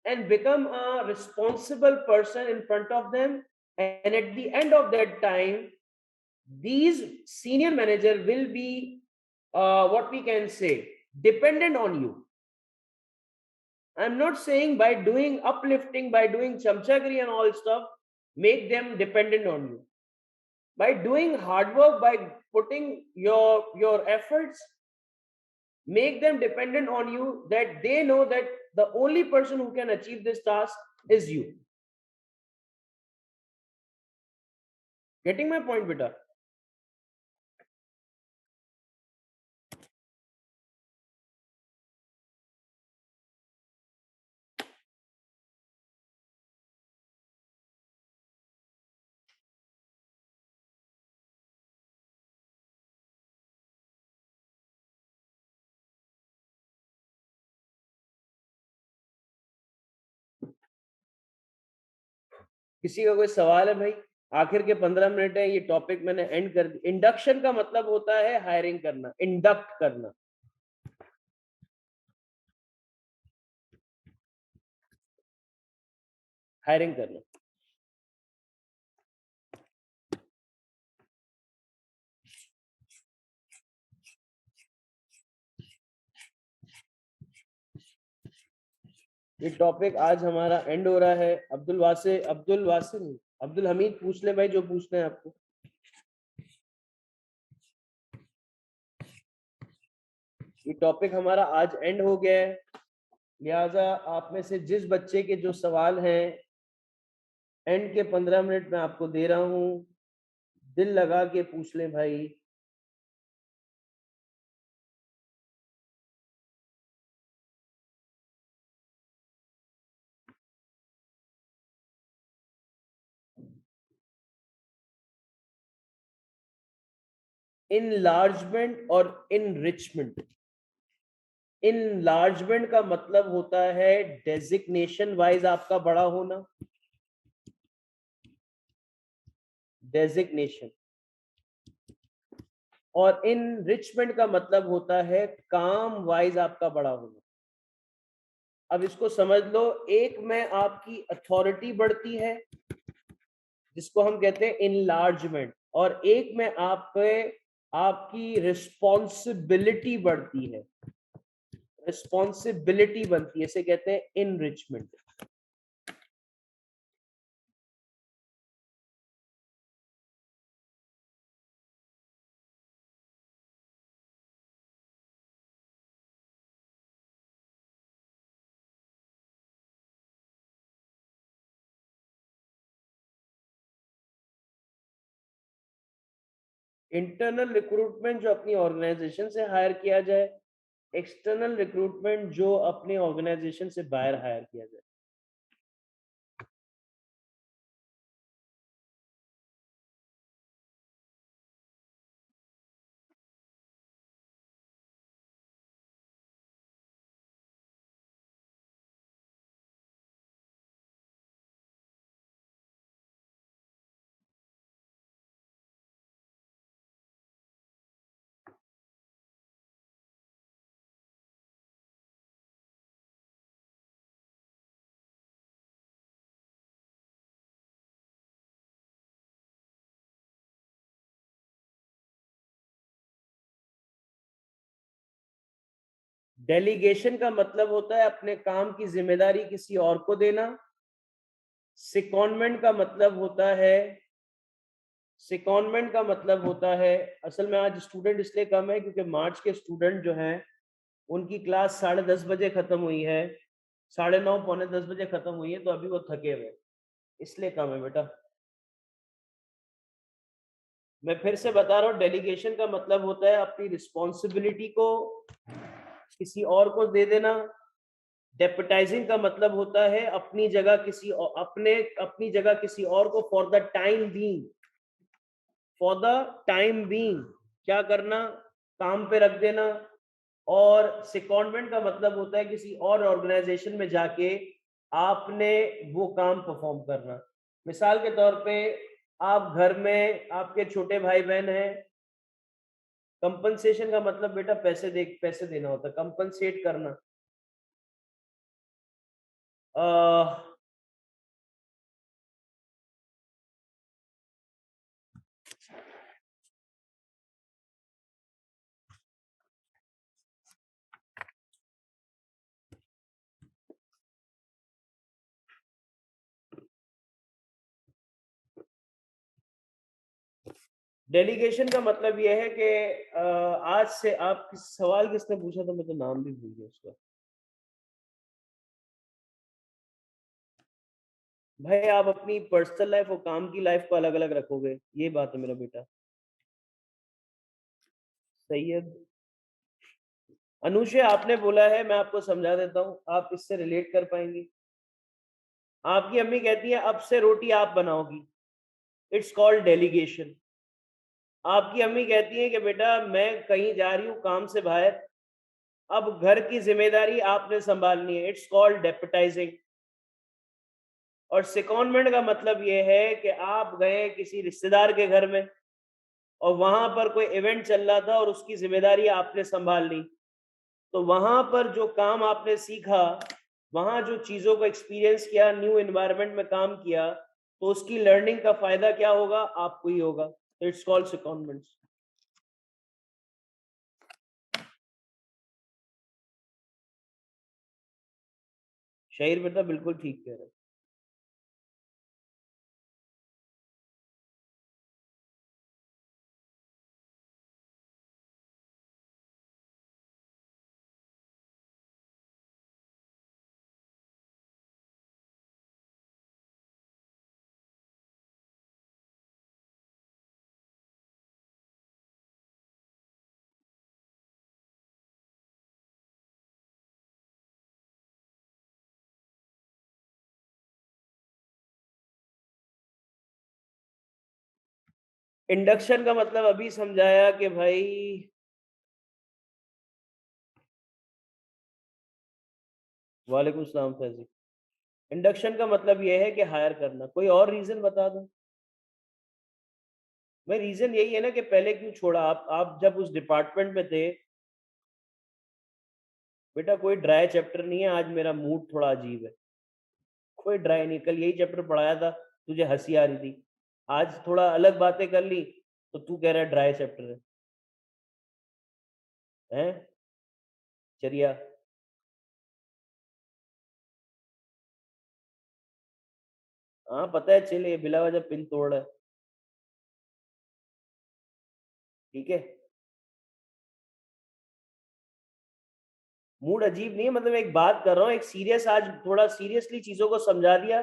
and become a responsible person in front of them. And at the end of that time, these senior manager will be what we can say, dependent on you. I'm not saying by doing uplifting, by doing chamchagiri and all stuff, make them dependent on you. By doing hard work, by putting your efforts, make them dependent on you, that they know that the only person who can achieve this task is you. Getting my point, beta? किसी का कोई सवाल है भाई? आखिर के 15 minute है, ये टॉपिक मैंने एंड कर दिया। इंडक्शन का मतलब होता है हायरिंग करना, इंडक्ट करना, हायरिंग करना। ये टॉपिक आज हमारा एंड हो रहा है। अब्दुल हमीद पूछ ले भाई जो पूछना है आपको। ये टॉपिक हमारा आज एंड हो गया है, लिहाजा आप में से जिस बच्चे के जो सवाल हैं एंड के 15 मिनट में आपको दे रहा हूँ, दिल लगा के पूछ ले भाई। इनलार्जमेंट और इनरिचमेंट। इनलार्जमेंट का मतलब होता है डेजिग्नेशन वाइज आपका बड़ा होना, डेजिग्नेशन। और इनरिचमेंट का मतलब होता है काम वाइज आपका बड़ा होना। अब इसको समझ लो, एक में आपकी अथॉरिटी बढ़ती है जिसको हम कहते हैं इनलार्जमेंट, और एक में आपकी रिस्पॉन्सिबिलिटी बढ़ती है, रिस्पॉन्सिबिलिटी बनती है, इसे कहते हैं इनरिचमेंट। इंटरनल रिक्रूटमेंट जो अपनी ऑर्गेनाइजेशन से हायर किया जाए, एक्सटर्नल रिक्रूटमेंट जो अपने ऑर्गेनाइजेशन से बाहर हायर किया जाए। डेलीगेशन का मतलब होता है अपने काम की जिम्मेदारी किसी और को देना। सिकॉन्डमेंट का मतलब होता है, सिकॉन्डमेंट का मतलब होता है, असल में आज स्टूडेंट इसलिए कम है क्योंकि मार्च के स्टूडेंट जो हैं उनकी क्लास 10:30 बजे खत्म हुई है, 9:30 पौने 10 बजे खत्म हुई है, तो अभी वो थके हुए हैं, इसलिए कम है बेटा। मैं फिर से बता रहा हूँ, डेलीगेशन का मतलब होता है अपनी रिस्पॉन्सिबिलिटी को किसी और को दे देना। डेपुटाइजिंग का मतलब होता है अपनी जगह किसी अपनी जगह किसी और को for the time being, for the time being क्या करना, काम पे रख देना। और सेकॉन्डमेंट का मतलब होता है किसी और ऑर्गेनाइजेशन में जाके आपने वो काम परफॉर्म करना। मिसाल के तौर पे आप घर में आपके छोटे भाई बहन हैं, कंपनसेशन का मतलब बेटा पैसे देना होता है, कंपनसेट करना। डेलीगेशन का मतलब यह है कि आज से आप सवाल किसने पूछा था, मैं तो नाम भी भूल गया उसका। भाई आप अपनी पर्सनल लाइफ और काम की लाइफ को अलग अलग रखोगे, ये बात है मेरा बेटा। सैयद अनुशे आपने बोला है, मैं आपको समझा देता हूँ, आप इससे रिलेट कर पाएंगे। आपकी अम्मी कहती है अब से रोटी आप बनाओगी, इट्स कॉल्ड डेलीगेशन। आपकी अम्मी कहती है कि बेटा मैं कहीं जा रही हूँ काम से बाहर, अब घर की जिम्मेदारी आपने संभालनी है, इट्स कॉल्ड डेपुटाइजिंग। और सेकॉन्डमेंट का मतलब ये है कि आप गए किसी रिश्तेदार के घर में और वहां पर कोई इवेंट चल रहा था और उसकी जिम्मेदारी आपने संभाल ली, तो वहां पर जो काम आपने सीखा, वहां जो चीजों को एक्सपीरियंस किया, न्यू एनवायरनमेंट में काम किया, तो उसकी लर्निंग का फायदा क्या होगा, आपको ही होगा। It's called सेकॉन्डमेंट। शाहिर बेटा बिल्कुल ठीक कह रहे हैं। इंडक्शन का मतलब अभी समझाया कि भाई, वालेकुम सलाम फैजी। इंडक्शन का मतलब यह है कि हायर करना। कोई और रीजन बता दो। भाई रीजन यही है ना कि पहले क्यों छोड़ा, आप जब उस डिपार्टमेंट में थे। बेटा कोई ड्राई चैप्टर नहीं है, आज मेरा मूड थोड़ा अजीब है। कोई ड्राई नहीं, कल यही चैप्टर पढ़ाया था, तुझे हंसी आ रही थी। आज थोड़ा अलग बातें कर ली तो तू कह रहा है ड्राई चैप्टर है, हैं? चरिया। हाँ पता है, चले बिला वजह पिन तोड़ रहा है। ठीक है, मूड अजीब नहीं है, मतलब एक बात कर रहा हूँ, एक सीरियस, आज थोड़ा सीरियसली चीजों को समझा दिया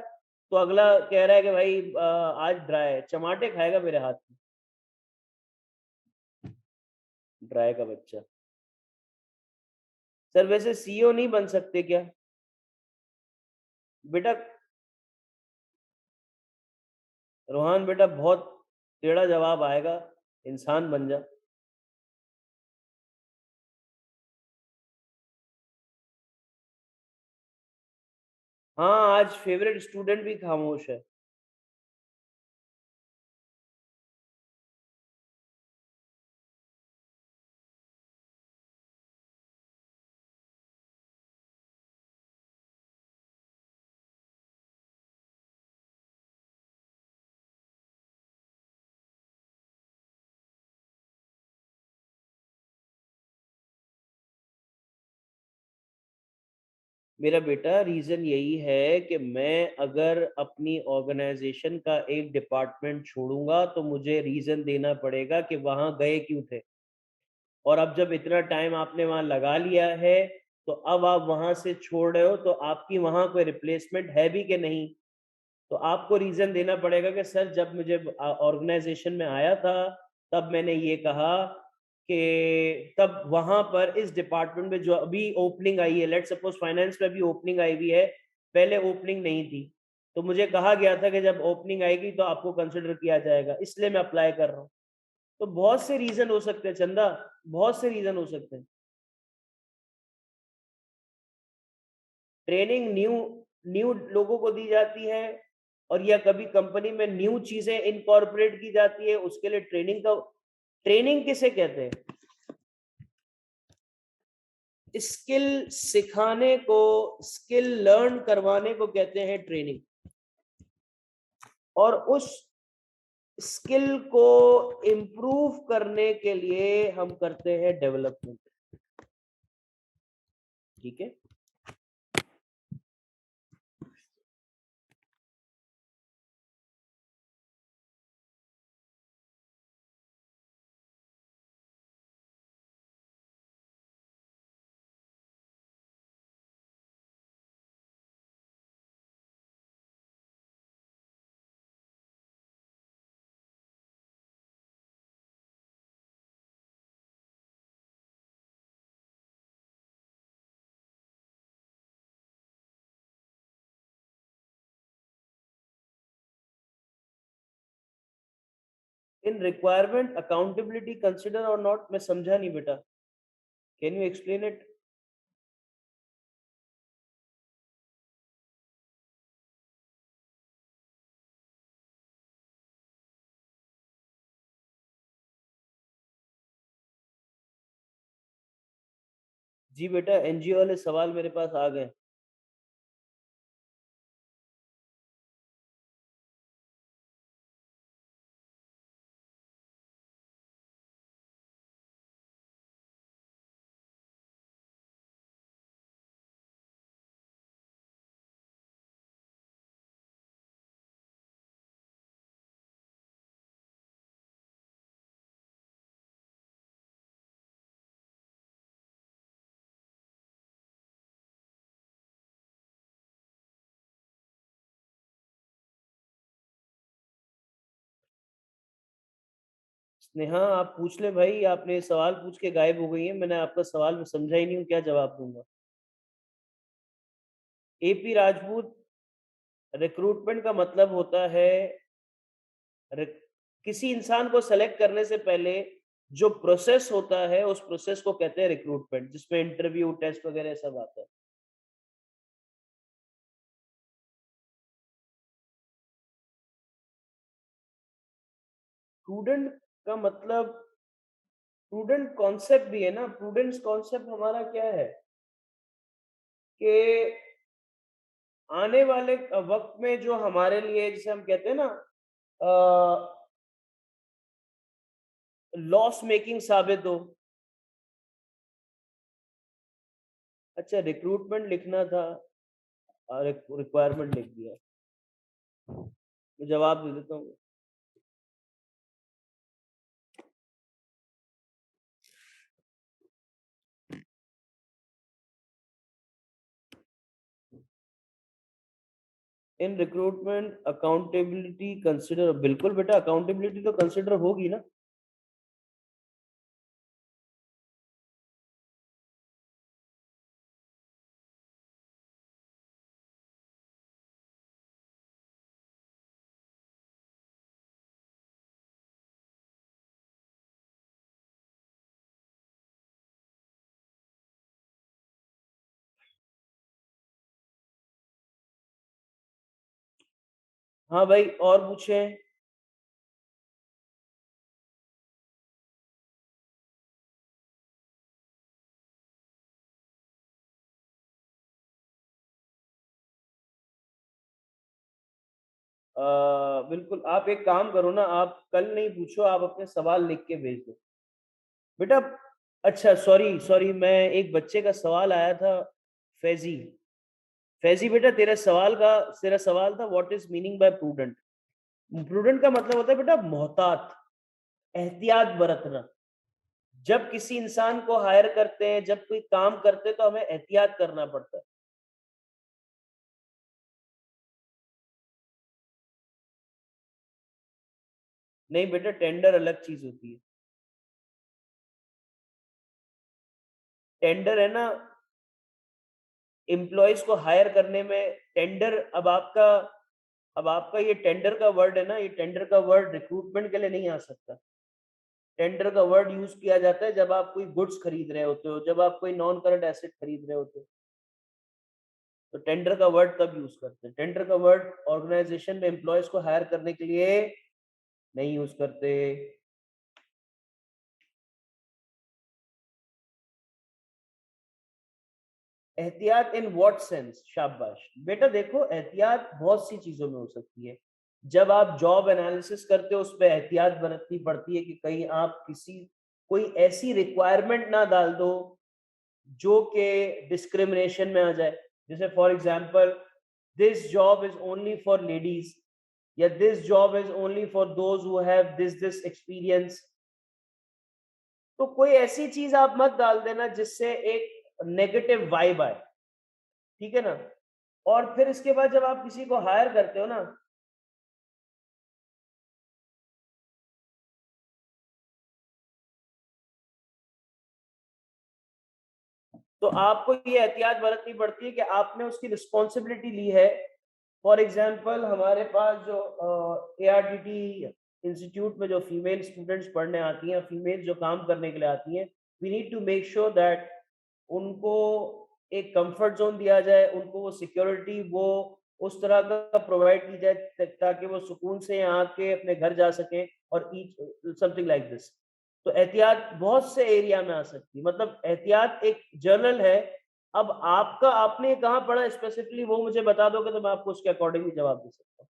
तो अगला कह रहा है कि भाई आज ड्राई है, चमाटे खाएगा मेरे हाथ में। ड्राई का बच्चा। सर वैसे सीईओ नहीं बन सकते क्या? बेटा रोहान बेटा बहुत टेढ़ा जवाब आएगा, इंसान बन जा। हाँ आज फेवरेट स्टूडेंट भी खामोश है। मेरा बेटा रीजन यही है कि मैं अगर अपनी ऑर्गेनाइजेशन का एक डिपार्टमेंट छोड़ूंगा तो मुझे रीजन देना पड़ेगा कि वहां गए क्यों थे, और अब जब इतना टाइम आपने वहां लगा लिया है तो अब आप वहां से छोड़ रहे हो तो आपकी वहां कोई रिप्लेसमेंट है भी कि नहीं। तो आपको रीजन देना पड़ेगा कि सर जब मुझे ऑर्गेनाइजेशन में आया था तब मैंने ये कहा कि तब वहां पर इस डिपार्टमेंट में जो अभी ओपनिंग आई है, लेट सपोज फाइनेंस में अभी ओपनिंग आई हुई है, पहले ओपनिंग नहीं थी, तो मुझे कहा गया था कि जब ओपनिंग आएगी तो आपको कंसिडर किया जाएगा, इसलिए मैं अप्लाई कर रहा हूँ। तो बहुत से रीजन हो सकते हैं चंदा, बहुत से रीजन हो सकते हैं। ट्रेनिंग न्यू न्यू लोगों को दी जाती है, और या कभी कंपनी में न्यू चीजें इनकॉर्पोरेट की जाती है, उसके लिए ट्रेनिंग का, ट्रेनिंग किसे कहते हैं? स्किल सिखाने को, स्किल लर्न करवाने को कहते हैं ट्रेनिंग, और उस स्किल को इम्प्रूव करने के लिए हम करते हैं डेवलपमेंट। ठीक है। इन रिक्वायरमेंट अकाउंटेबिलिटी कंसिडर और नॉट, मैं समझा नहीं बेटा, कैन यू एक्सप्लेन इट? जी बेटा, एनजीओ वाले सवाल मेरे पास आ गए। स्नेहा आप पूछ ले भाई, आपने सवाल पूछ के गायब हो गई है, मैंने आपका सवाल समझा ही नहीं हूँ, क्या जवाब दूंगा? एपी राजपूत, रिक्रूटमेंट का मतलब होता है रिक- किसी इंसान को सेलेक्ट करने से पहले जो प्रोसेस होता है उस प्रोसेस को कहते हैं रिक्रूटमेंट, जिसमें इंटरव्यू टेस्ट वगैरह सब आता है। प्रूडेंट का मतलब, प्रूडेंट कॉन्सेप्ट भी है ना, प्रूडेंस कॉन्सेप्ट हमारा क्या है कि आने वाले वक्त में जो हमारे लिए, जैसे हम कहते हैं ना, लॉस मेकिंग साबित हो। अच्छा, रिक्रूटमेंट लिखना था, रिक्वायरमेंट लिख दिया, मैं जवाब दे देता हूँ। इन रिक्रूटमेंट अकाउंटेबिलिटी कंसिडर, बिल्कुल बेटा अकाउंटेबिलिटी तो कंसिडर होगी ना। हाँ भाई, और पूछे? बिल्कुल, आप एक काम करो ना, आप कल नहीं पूछो, आप अपने सवाल लिख के भेज दो बेटा। अच्छा, सॉरी सॉरी, मैं एक बच्चे का सवाल आया था, फैजी, फैजी बेटा तेरा सवाल था what is meaning bye prudent. Prudent का मतलब होता है बेटा मोहतात, एहतियात बरतना। जब किसी इंसान को हायर करते हैं, जब कोई काम करते हैं तो हमें एहतियात करना पड़ता है। नहीं बेटा, टेंडर अलग चीज होती है। टेंडर है ना, एम्प्लॉयज को हायर करने में टेंडर। अब आपका ये टेंडर का वर्ड है ना, ये टेंडर का वर्ड रिक्रूटमेंट के लिए नहीं आ सकता। टेंडर का वर्ड यूज किया जाता है जब आप कोई गुड्स खरीद रहे होते हो, जब आप कोई नॉन करंट एसेट खरीद रहे होते हो, तो टेंडर का वर्ड तब यूज करते हैं। टेंडर का वर्ड ऑर्गेनाइजेशन में एम्प्लॉयज को हायर करने के लिए नहीं यूज करते। एहतियात इन व्हाट सेंस? शाबाश बेटा, देखो एहतियात बहुत सी चीजों में हो सकती है। जब आप जॉब एनालिसिस करते हो उस पर एहतियात बरतनी पड़ती है कि कहीं आप कोई ऐसी रिक्वायरमेंट ना डाल दो जो कि डिस्क्रिमिनेशन में आ जाए। जैसे for example, this job is only for ladies, या this job is only for those who have this experience. तो कोई ऐसी चीज आप मत डाल देना जिससे एक नेगेटिव वाइब आए, ठीक है ना। और फिर इसके बाद जब आप किसी को हायर करते हो ना, तो आपको ये एहतियात बरतनी पड़ती है कि आपने उसकी रिस्पॉन्सिबिलिटी ली है। फॉर एग्जाम्पल, हमारे पास जो ARDT इंस्टीट्यूट में जो फीमेल स्टूडेंट्स पढ़ने आती हैं, फीमेल जो काम करने के लिए आती हैं, we need to make sure that उनको एक कंफर्ट जोन दिया जाए, उनको वो सिक्योरिटी वो उस तरह का प्रोवाइड की जाए ताकि वो सुकून से यहाँ आके अपने घर जा सकें और ईट समथिंग लाइक दिस। तो एहतियात बहुत से एरिया में आ सकती है, मतलब एहतियात एक जर्नल है। अब आपने कहाँ पढ़ा स्पेसिफिकली वो मुझे बता दोगे तो मैं आपको उसके अकॉर्डिंगली जवाब दे सकता हूँ।